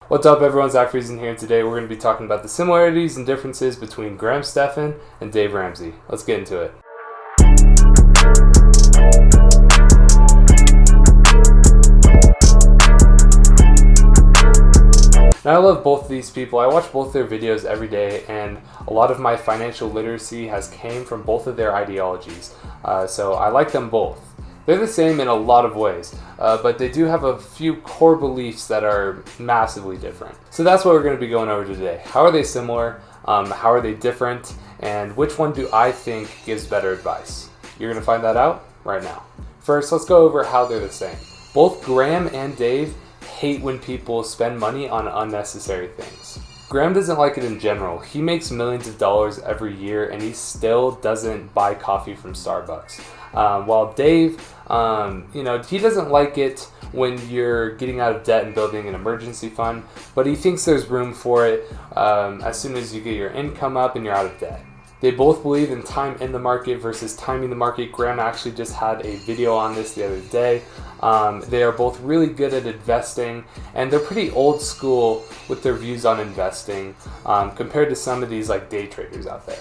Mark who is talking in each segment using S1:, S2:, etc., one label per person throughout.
S1: What's up everyone, Zach Friesen here, and today we're going to be talking about the similarities and differences between Stephan and Dave Ramsey. Let's get into it. Now, I love both of these people. I watch both their videos every day, and a lot of my financial literacy has came from both of their ideologies. So I like them both. They're the same in a lot of ways, but they do have a few core beliefs that are massively different. So that's what we're going to be going over today. How are they similar? How are they different? And which one do I think gives better advice? You're going to find that out right now. First, let's go over how they're the same. Both Graham and Dave hate when people spend money on unnecessary things. Graham doesn't like it in general. He makes millions of dollars every year and he still doesn't buy coffee from Starbucks. While Dave, he doesn't like it when you're getting out of debt and building an emergency fund, but he thinks there's room for it as soon as you get your income up and you're out of debt. They both believe in time in the market versus timing the market. Graham actually just had a video on this the other day. They are both really good at investing, and they're pretty old school with their views on investing compared to some of these like day traders out there.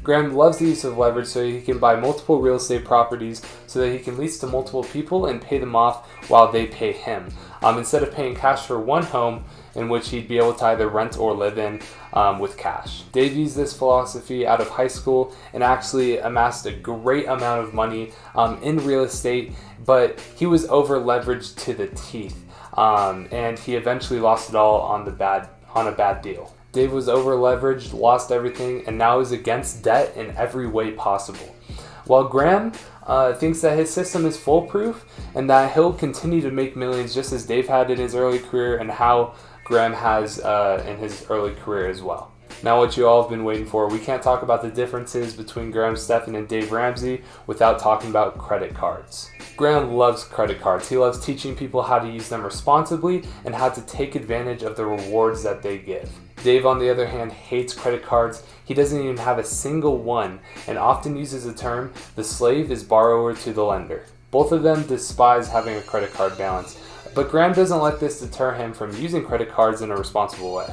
S1: Graham loves the use of leverage so he can buy multiple real estate properties so that he can lease to multiple people and pay them off while they pay him. Instead of paying cash for one home in which he'd be able to either rent or live in with cash. Dave used this philosophy out of high school and actually amassed a great amount of money in real estate, but he was over leveraged to the teeth, and he eventually lost it all on a bad deal. Dave was over leveraged, lost everything, and now is against debt in every way possible. While Graham thinks that his system is foolproof and that he'll continue to make millions just as Dave had in his early career and how Graham has in his early career as well. Now, what you all have been waiting for, we can't talk about the differences between Stephan and Dave Ramsey without talking about credit cards. Graham loves credit cards. He loves teaching people how to use them responsibly and how to take advantage of the rewards that they give. Dave, on the other hand, hates credit cards. He doesn't even have a single one and often uses the term, the slave is borrower to the lender. Both of them despise having a credit card balance, but Graham doesn't let this deter him from using credit cards in a responsible way.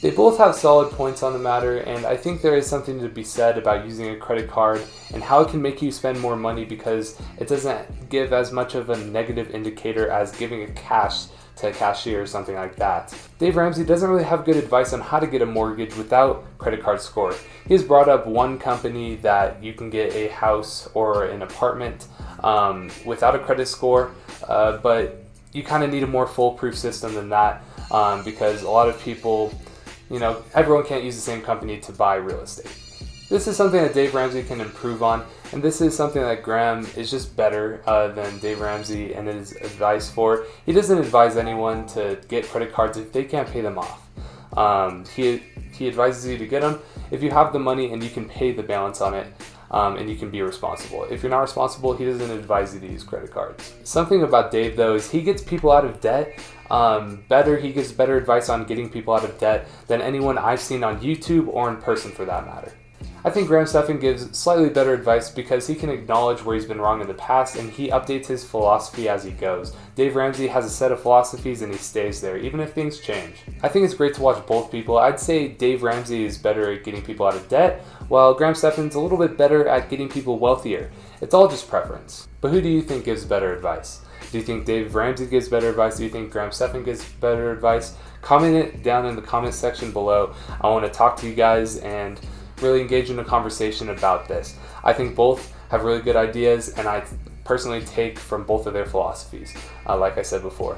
S1: They both have solid points on the matter, and I think there is something to be said about using a credit card and how it can make you spend more money because it doesn't give as much of a negative indicator as giving a cash to a cashier or something like that. Dave Ramsey doesn't really have good advice on how to get a mortgage without credit card score. He has brought up one company that you can get a house or an apartment without a credit score, but you kind of need a more foolproof system than that because a lot of people, everyone can't use the same company to buy real estate. This is something that Dave Ramsey can improve on, and this is something that Graham is just better than Dave Ramsey and his advice for. He doesn't advise anyone to get credit cards if they can't pay them off. He advises you to get them if you have the money and you can pay the balance on it, and you can be responsible. If you're not responsible, he doesn't advise you to use credit cards. Something about Dave, though, is he gets people out of debt better. He gives better advice on getting people out of debt than anyone I've seen on YouTube or in person for that matter. I think Stephan gives slightly better advice because he can acknowledge where he's been wrong in the past and he updates his philosophy as he goes. Dave Ramsey has a set of philosophies and he stays there, even if things change. I think it's great to watch both people. I'd say Dave Ramsey is better at getting people out of debt, while Stephan's a little bit better at getting people wealthier. It's all just preference. But who do you think gives better advice? Do you think Dave Ramsey gives better advice? Do you think Stephan gives better advice? Comment it down in the comment section below. I want to talk to you guys and really engage in a conversation about this. I think both have really good ideas, and I personally take from both of their philosophies, like I said before.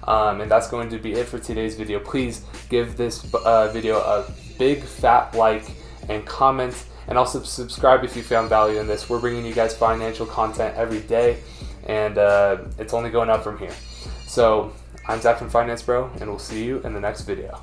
S1: And that's going to be it for today's video. Please give this video a big fat like and comment, and also subscribe if you found value in this. We're bringing you guys financial content every day, and it's only going up from here. So I'm Zach from Finance Bro, and we'll see you in the next video.